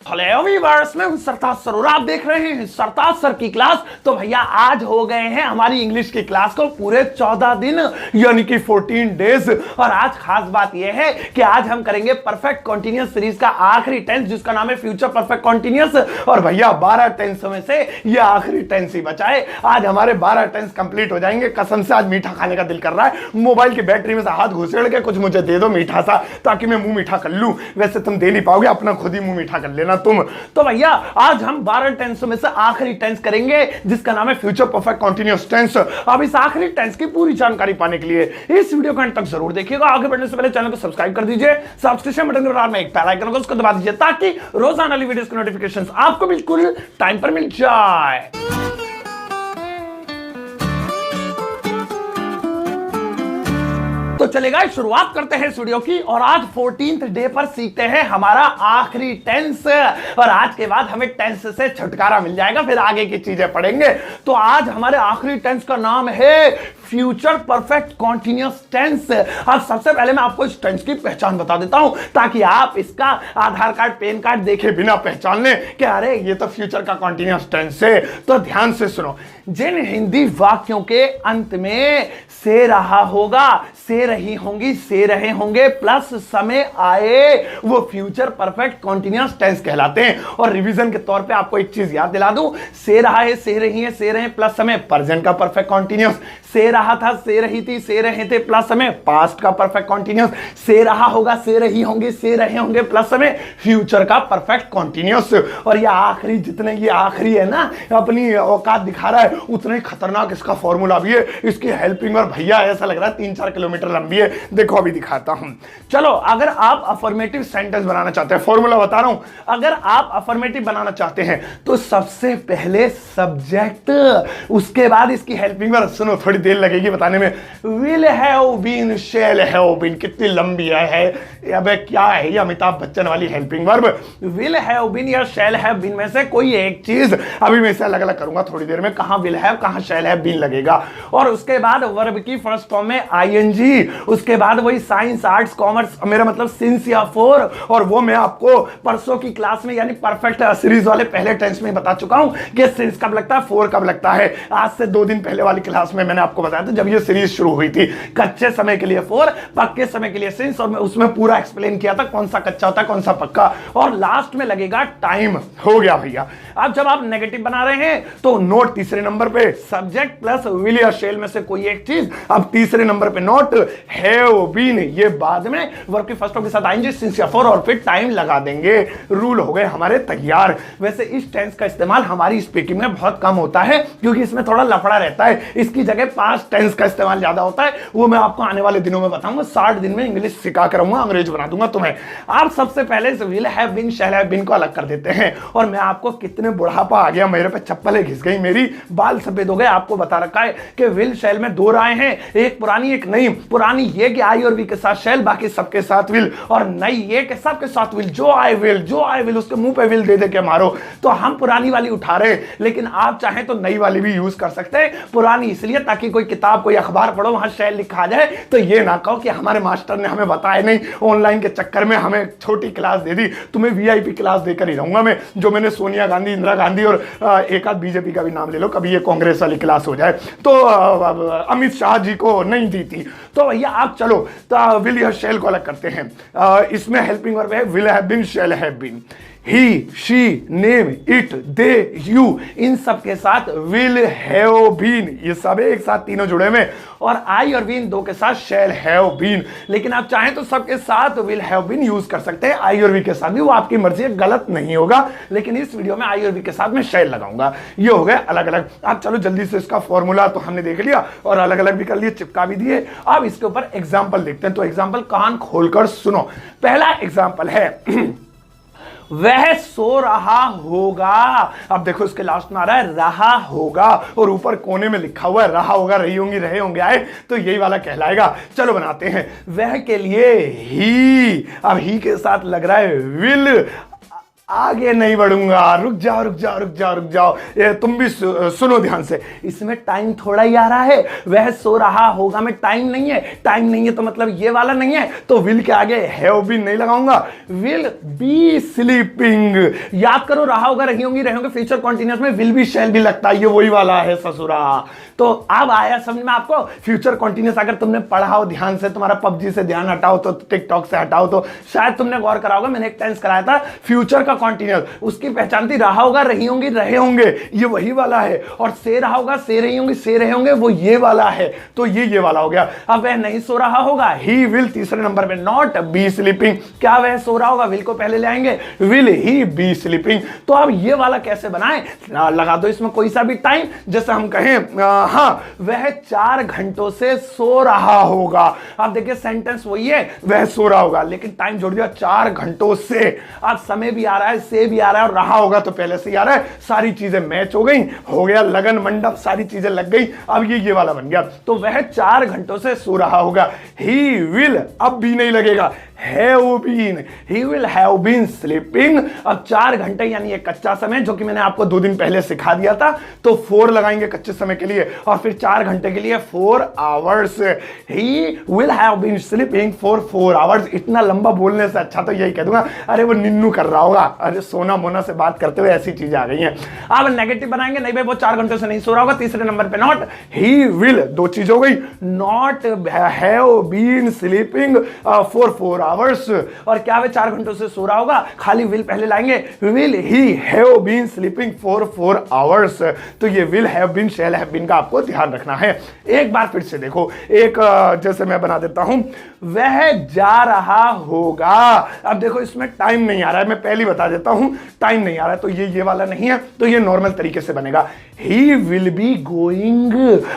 Hello viewers, मैं हूं सरताज sir और आप देख रहे हैं सरताज सर की क्लास। तो भैया आज हो गए हैं हमारी इंग्लिश की क्लास को पूरे 14 दिन यानी कि 14 डेज। और आज खास बात यह है कि आज हम करेंगे परफेक्ट कॉन्टिन्यूअस सीरीज का आखिरी टेंस जिसका नाम है फ्यूचर परफेक्ट कॉन्टिन्यूअस। और भैया 12 टेंस में से ये आखिरी टेंस ही बचा है। आज हमारे 12 टेंस कंप्लीट हो जाएंगे। कसम से आज मीठा खाने का दिल कर रहा है। मोबाइल की बैटरी में से हाथ घुसेड़ के कुछ मुझे दे दो मीठा सा, ताकि मैं मुंह मीठा कर लूं। वैसे तुम दे नहीं पाओगे, अपना खुद ही मुंह मीठा कर लेना तुम। तो भैया आज हम 12 टेंस में से आखिरी टेंस करेंगे जिसका नाम है फ्यूचर परफेक्ट कॉन्टिन्यूअस टेंस। अब इस आखिरी टेंस की पूरी जानकारी पाने के लिए इस वीडियो को अंत तक जरूर देखिएगा। आगे बढ़ने से पहले चैनल को सब्सक्राइब कर दीजिए। सब्सक्रिप्शन बटन के बराबर में एक बेल आइकन होगा, उसको दबा दीजिए ताकि रोजाना वाली वीडियोस की नोटिफिकेशंस आपको बिल्कुल टाइम पर मिल जाए। तो चलेगा, शुरुआत करते हैं इस वीडियो की। और आज 14th डे पर सीखते हैं हमारा आखिरी टेंस। और आज के बाद हमें टेंस से छुटकारा मिल जाएगा, फिर आगे की चीजें पढ़ेंगे। तो आज हमारे आखिरी टेंस का नाम है फ्यूचर परफेक्ट कॉन्टिन्यूअस टेंस। अब सबसे पहले मैं आपको इस टेंस की पहचान बता देता हूं ताकि आप इसका आधार कार्ड पेन कार्ड देखे बिना पहचान लें कि अरे ये तो फ्यूचर का कॉन्टिन्यूअस टेंस है। तो ध्यान से सुनो, जिन हिंदी वाक्यों के अंत में से रहा होगा, से रही होंगी, से रहे होंगे प्लस समय आए, वो फ्यूचर परफेक्ट कॉन्टिन्यूअस टेंस कहलाते हैं। और रिवीजन के तौर पे आपको एक चीज याद दिला दूं, से रहा है, से रही है, से रहे प्लस समय प्रेजेंट का परफेक्ट कॉन्टिन्यूअस, से रहा था, से रही थी, से रहे थे प्लस समय पास्ट का परफेक्ट कॉन्टिन्यूअस, से रहा होगा, से रही होंगे, से रहे होंगे प्लस समय फ्यूचर का परफेक्ट कॉन्टिन्यूअस। और ये आखिरी, जितने ये आखिरी है ना, अपनी औकात दिखा रहा है, उतने खतरनाक इसका फॉर्मूला भी है। इसकी हेल्पिंग और भैया ऐसा लग रहा है 3-4 किलोमीटर लंबी है। देखो अभी दिखाता हूं। चलो, अगर आप अफर्मेटिव सेंटेंस बनाना चाहते हैं, फॉर्मूला बता रहा हूं, अगर आप अफर्मेटिव बनाना चाहते हैं तो सबसे पहले सब्जेक्ट, उसके बाद इसकी हेल्पिंग वर्ब। सुनो, थोड़ी देर लगेगी बताने में। Will have been, shall have been, कितनी लंबी है। अबे क्या है ये अमिताभ बच्चन वाली helping verb. Will have been या शैल हैव बीन में से कोई एक चीज। अभी मैं इसे अलग अलग करूंगा थोड़ी देर में, कहां विल हैव कहां शैल हैव बीन लगेगा। और उसके बाद वर्ब की फर्स्ट फॉर्म में आईएनजी, उसके बाद वही साइंस आर्ट्स कॉमर्स, मेरा मतलब सिंस या फॉर। और वो मैं आपको परसों की क्लास में यानी परफेक्ट सीरीज वाले पहले टेंस में बता चुका हूं कि सिंस कब लगता है, फॉर कब लगता है। आज से 2 दिन पहले वाली क्लास में मैंने आपको बताया था जब ये सीरीज शुरू हुई थी। कच्चे समय के लिए फॉर, पक्के समय के लिए सिंस। और मैं उसमें पूरा एक्सप्लेन किया था कौन सा कच्चा होता है कौन सा पक्का। और लास्ट में लगेगा टाइम। हो गया भैया। अब जब आप नेगेटिव बना रहे हैं तो नोट तीसरे नंबर पे सब्जेक्ट प्लस विल या शैल में से कोई एक चीज। अब तीसरे नंबर पे नोट हैव बीन, ये बाद में वर्ब की फर्स्ट फॉर्म के साथ आएंगे सिंस या फॉर, और फिर टाइम लगा देंगे। रूल हो गए हमारे तैयार। वैसे इस टेंस का इस्तेमाल हमारी स्पीकिंग में बहुत कम होता है क्योंकि इसमें थोड़ा लफड़ा रहता है। इसकी जगह पास्ट टेंस का इस्तेमाल ज्यादा होता है। वो मैं आपको आने वाले दिनों में बताऊंगा। 60 दिन में इंग्लिश सिखा कर रहूंगा, अंग्रेज बना दूंगा तुम्हें। आप सबसे पहले will have been shall have been को अलग कर देते हैं। और मैं आपको, कितने बुढ़ापा आ गया मेरे पे, चप्पलें घिस गई मेरी, बाल सफेद हो गए, आपको बता रखा है कि विल शैल में 2 राय हैं, एक पुरानी एक नई। पुरानी ये कि आई और वी के साथ शैल, बाकी सबके साथ विल। और नई ये कि सबके साथ विल, जो आई विल उसके मुंह पे विल दे दे के मारो। तो हम पुरानी वाली उठा रहे, लेकिन आप चाहें तो नई वाली भी यूज कर सकते हैं। पुरानी इसलिए ताकि कोई किताब कोई अखबार पढ़ो वहां शैल लिखा जाए तो ये ना कहो कि हमारे मास्टर ने हमें बताया नहीं, ऑनलाइन के चक्कर में हमें छोटी क्लास दे दी। तुम्हें वीआईपी क्लास देकर ही रहूंगा मैं, जो मैंने सोनिया गांधी, इंदिरा गांधी और एक आध बीजेपी का भी नाम ले लो, कभी ये कांग्रेस वाली क्लास हो जाए तो अमित शाह जी को नहीं दी थी। तो भैया आप चलो, तो विल या शैल को अलग करते हैं। इसमें हेल्पिंग वर्ब है will have been, shall have been. He, she, name, it, they, you, इन सब के साथ विल हैव बीन, ये सब एक साथ तीनों जुड़े हुए। और आई और बीन 2 के साथ शैल हैव बीन। लेकिन आप चाहें तो सबके साथ विल हैव बीन यूज कर सकते हैं, आई और वी के साथ भी, वो आपकी मर्जी है, गलत नहीं होगा। लेकिन इस वीडियो में आई और वी के साथ में शैल लगाऊंगा। ये हो गए अलग अलग। आप चलो जल्दी से, इसका फॉर्मूला तो हमने देख लिया और अलग अलग भी कर लिए, चिपका भी दिए। अब इसके ऊपर एग्जाम्पल देखते हैं। तो एग्जाम्पल कान खोलकर सुनो। पहला एग्जाम्पल है वह सो रहा होगा। अब देखो इसके लास्ट में आ रहा है रहा होगा, और ऊपर कोने में लिखा हुआ है रहा होगा, रही होंगी, रहे होंगे आए, तो यही वाला कहलाएगा। चलो बनाते हैं। वह के लिए ही, अब ही के साथ लग रहा है विल, आगे नहीं बढ़ूंगा, रुक जाओ रुक जाओ रुक जाओ रुक जाओ, ये तुम भी सुनो ध्यान से। इसमें टाइम थोड़ा ही आ रहा है, वह सो रहा होगा में टाइम नहीं है, टाइम नहीं है तो मतलब ये वाला नहीं है, तो विल के आगे हैव बीन नहीं लगाऊंगा, विल बी स्लीपिंग। याद करो, रहा होगा, रही होंगी, रहे होंगे, फ्यूचर कॉन्टिन्यूअस में विल बी शैल भी लगता है, ये वही वाला है ससुरा। तो अब आया समझ में आपको फ्यूचर कॉन्टिन्यूअस। अगर तुमने पढ़ा हो ध्यान से, तुम्हारा पबजी से ध्यान हटाओ तो, टिकटॉक से हटाओ तो, शायद तुमने गौर करा होगा, मैंने एक टेंस कराया था फ्यूचर का कॉन्टिन्यूअस, उसकी पहचान थी रहा होगा, रही होंगी, रहे होंगे, ये वही वाला है, और से रहा होगा, से रही होंगी, से रहे होंगे, वो ये वाला है, तो ये वाला हो गया। अब वह नहीं सो रहा होगा, ही विल तीसरे नंबर पे, नॉट बी स्लीपिंग। क्या वह सो रहा होगा, विल को पहले ले आएंगे, विल ही बी स्लीपिंग। तो अब ये वाला कैसे बनाएं, लगा दो इसमें कोई सा भी टाइम, जैसे हम कहें हाँ वह 4 घंटों से सो रहा होगा। आप देखिए सेंटेंस वही है, वह सो रहा होगा, लेकिन टाइम जोड़ दिया 4 घंटों से। अब समय भी आ रहा है, से भी आ रहा है, और रहा होगा तो पहले से ही आ रहा है, सारी चीजें मैच हो गई, हो गया लगन मंडप, सारी चीजें लग गई। अब ये वाला बन गया, तो वह 4 घंटों से सो रहा होगा। ही विल, अब भी नहीं लगेगा, have been, he will have been sleeping। अब 4 घंटे यानी एक कच्चा समय, जो कि मैंने आपको 2 दिन पहले सिखा दिया था, तो 4 लगाएंगे कच्चे समय के लिए, और फिर 4 घंटे के लिए 4 hours। he will have been sleeping for 4 hours। इतना लंबा बोलने से अच्छा तो यही कह दूंगा, अरे वो निन्नू कर रहा होगा, अरे सोना मोना से बात करते हुए ऐसी चीजें आ गई हैं। अब नेगेटिव बनाएंगे, नहीं भाई वो 4 घंटे से नहीं सो रहा होगा, तीसरे नंबर पे नॉट, he will, 2 चीज हो गई, not have been sleeping for 4 hours। और क्या वे 4 घंटों से सो रहा होगा, खाली विल पहले लाएंगे, will he have been sleeping for 4 hours। तो ये will have been, shall have been का आपको ध्यान रखना है। एक बार फिर से देखो, एक जैसे मैं बना देता हूं, वह जा रहा होगा। अब देखो इसमें टाइम नहीं आ रहा है, मैं पहले बता देता हूं, टाइम नहीं आ रहा है, तो ये वाला नहीं है, तो ये नॉर्मल तरीके से बनेगा, ही विल बी गोइंग।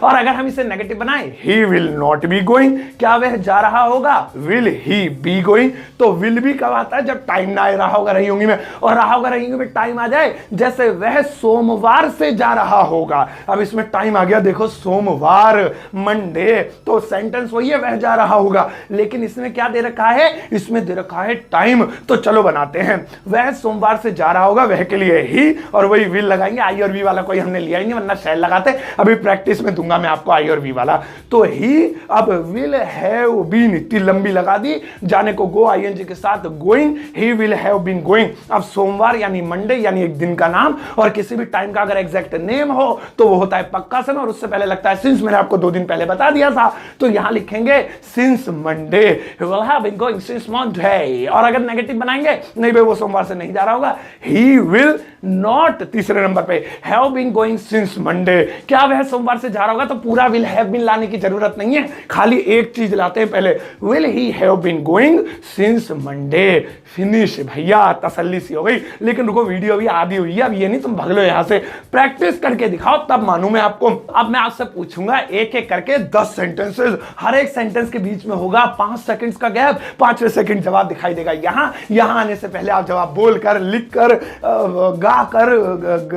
और अगर हम इसे नेगेटिव बनाए, he will not be going. क्या वह जा रहा होगा, विल ही बी गोइंग। तो विल भी कब आता है, जब टाइम ना आ रहा होगा, रही होंगी में, और रहा होगा, रही होंगी में टाइम आ जाए, जैसे वह सोमवार से जा रहा होगा। अब इसमें टाइम आ गया, देखो सोमवार, मंडे, तो सेंटेंस वही है, वह जा रहा होगा, लेकिन इसमें क्या दे रखा है, इसमें दे रखा है टाइम। तो चलो बनाते हैं, वह सोमवार से जा रहा होगा, वह के लिए ही, और वही विल लगाएंगे, आई और वी वाला कोई हमने लिया ही नहीं, वरना शैल लगाते। अभी प्रैक्टिस में दूंगा मैं आपको आई और वी वाला। तो ही, अब विल हैव बीन, इतनी लंबी लगा दी, जाने को गो आईएनजी के साथ going, he will have been going. अब सोमवार यानी मंडे, यानी एक दिन का नाम, और किसी भी टाइम का अगर एग्जैक्ट नेम हो तो वो होता है पक्का समय, और उससे पहले लगता है सिंस, मैंने आपको 2 दिन पहले बता दिया था, तो यहां लिखेंगे since Monday, he will have been going since Monday। और अगर नेगेटिव बनाएंगे, नहीं भाई वो सोमवार से नहीं जा रहा होगा, he will not, तीसरे नंबर पे, have been going since Monday। क्या वह सोमवार से जा रहा होगा, तो पूरा will have been लाने की जरूरत नहीं है, खाली एक चीज लाते हैं पहले, will he have been going since Monday। Finish भैया, तसल्ली सी हो गई। लेकिन रुको, वीडियो भी आधी हुई है, अब ये नहीं तुम भाग लो यहां से, प्रैक्टिस करके दिखाओ तब मानू मैं आपको। अब मैं आपसे पूछूंगा एक एक करके 10 सेंटेंसेस, हर एक सेंटेंस के बीच में होगा 5 सेकंड्स का गैप, 5वें सेकंड जवाब दिखाई देगा। यहां आने से पहले आप जवाब बोलकर, लिखकर, गाकर,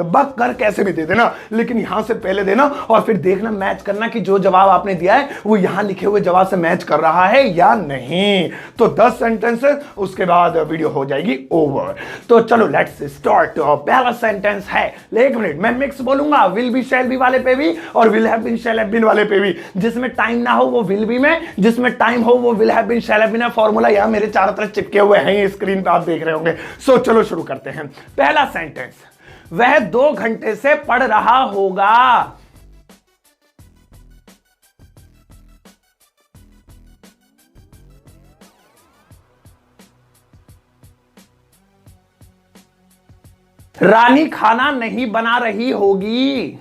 बक कर, कैसे भी दे देना, लेकिन यहां से पहले देना, और फिर देखना, मैच करना कि जो जवाब आपने दिया है वो यहां लिखे हुए जवाब से मैच कर रहा है या नहीं। तो 10 सेंटेंसेस, उसके बाद वीडियो हो जाएगी ओवर। तो चलो लेट्स स्टार्ट। पहला सेंटेंस है, एक मिनट, मैं मिक्स बोलूंगा, विल बी शैल बी वाले पे भी, और will have been shall have been वाले पे भी। जिसमें टाइम ना हो वो विल बी में, जिसमें टाइम हो वो will have been shall have been है। फॉर्मूला यहां मेरे चारों तरफ चिपके हुए हैं, स्क्रीन पे आप देख रहे होंगे। सो चलो शुरू करते हैं। पहला सेंटेंस, वह 2 घंटे से पढ़ रहा होगा। रानी खाना नहीं बना रही होगी।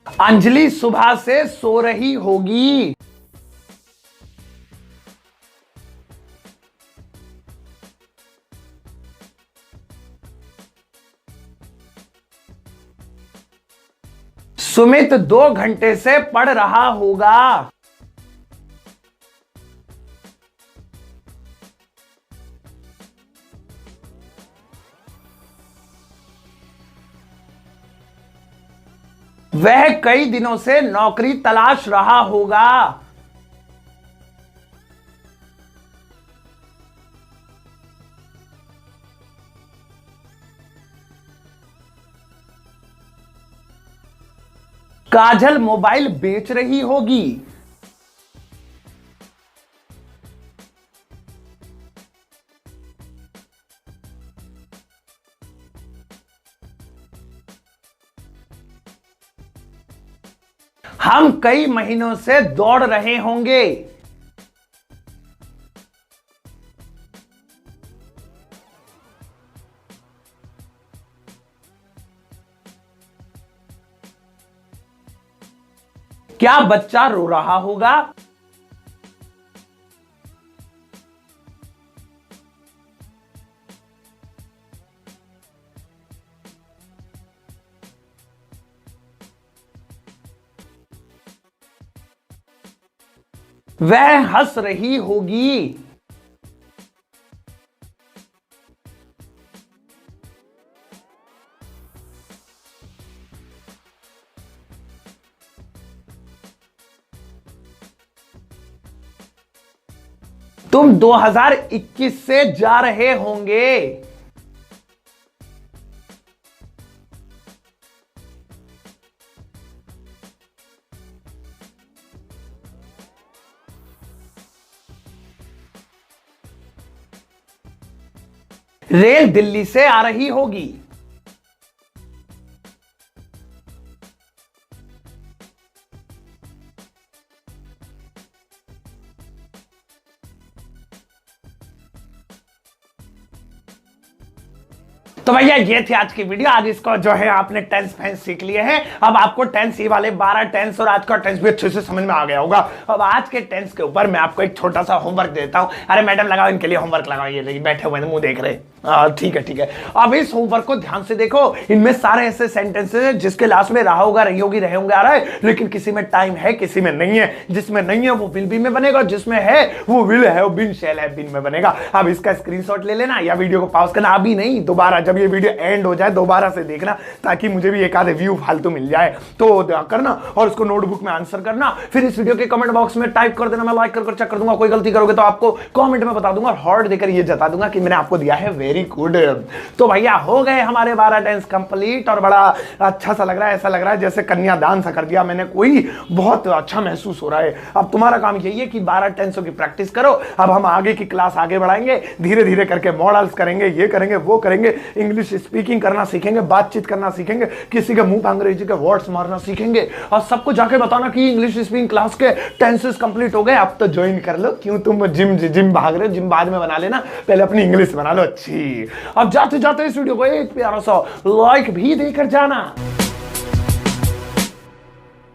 अंजलि सुबह से सो रही होगी। सुमित 2 घंटे से पढ़ रहा होगा। वह कई दिनों से नौकरी तलाश रहा होगा। काजल मोबाइल बेच रही होगी। हम कई महीनों से दौड़ रहे होंगे। क्या बच्चा रो रहा होगा। वह हंस रही होगी। तुम 2021 से जा रहे होंगे। रेल दिल्ली से आ रही होगी। तो भैया ये थी आज की वीडियो। आज इसको जो है आपने टेंस फेंस सीख लिए हैं। अब आपको टेंस ये वाले 12 टेंस और आज का टेंस भी अच्छे से समझ में आ गया होगा। अब आज के टेंस के ऊपर मैं आपको एक छोटा सा होमवर्क देता हूं। अरे मैडम लगाओ, इनके लिए होमवर्क लगाओ। ये लेकिन बैठे हुए मुंह देख रहे। ठीक है ठीक है। अब इस होमवर्क को ध्यान से देखो। इनमें सारे ऐसे सेंटेंसेस हैं जिसके लास्ट में रहा होगा, रही होगी, रहे होंगे आ रहा है, लेकिन किसी में टाइम है, किसी में नहीं है। जिसमें नहीं है वो विल बी में बनेगा, जिसमें है वो विल है, वो बिन शैल है बिन में बनेगा। अब इसका स्क्रीनशॉट ले लेना या वीडियो को पॉज करना। अभी नहीं, दोबारा जब ये वीडियो एंड हो जाए दोबारा से देखना, ताकि मुझे भी एक आधे व्यू फालतू मिल जाए। तो करना और उसको नोटबुक में आंसर करना। फिर इस वीडियो के कमेंट बॉक्स में टाइप कर देना, मैं लाइक कर चेक कर दूंगा। कोई गलती करोगे तो आपको कमेंट में बता दूंगा और हार्ट देकर ये जता दूंगा कि मैंने आपको दिया है वेरी गुड। तो भैया हो गए हमारे 12 टेंस कंप्लीट और बड़ा अच्छा सा लग रहा है। ऐसा लग रहा है जैसे कन्यादान सा कर दिया मैंने, कोई बहुत अच्छा महसूस हो रहा है। अब तुम्हारा काम यही है कि 12 टेंसों की प्रैक्टिस करो। अब हम आगे की क्लास आगे बढ़ाएंगे, धीरे धीरे करके मॉडल्स करेंगे, ये करेंगे वो करेंगे, इंग्लिश स्पीकिंग करना सीखेंगे, बातचीत करना सीखेंगे, किसी के मुंह पर अंग्रेजी के वर्ड्स मारना सीखेंगे और सबको जाके बताना कि इंग्लिश स्पीकिंग क्लास के टेंसेस कंप्लीट हो गए। अब तो ज्वाइन कर लो। क्यों तुम जिम भाग रहे हो? जिम बाद में बना लेना, पहले अपनी इंग्लिश बना लो अच्छी। अब जाते जाते इस वीडियो को एक प्यारा सा लाइक भी देकर जाना।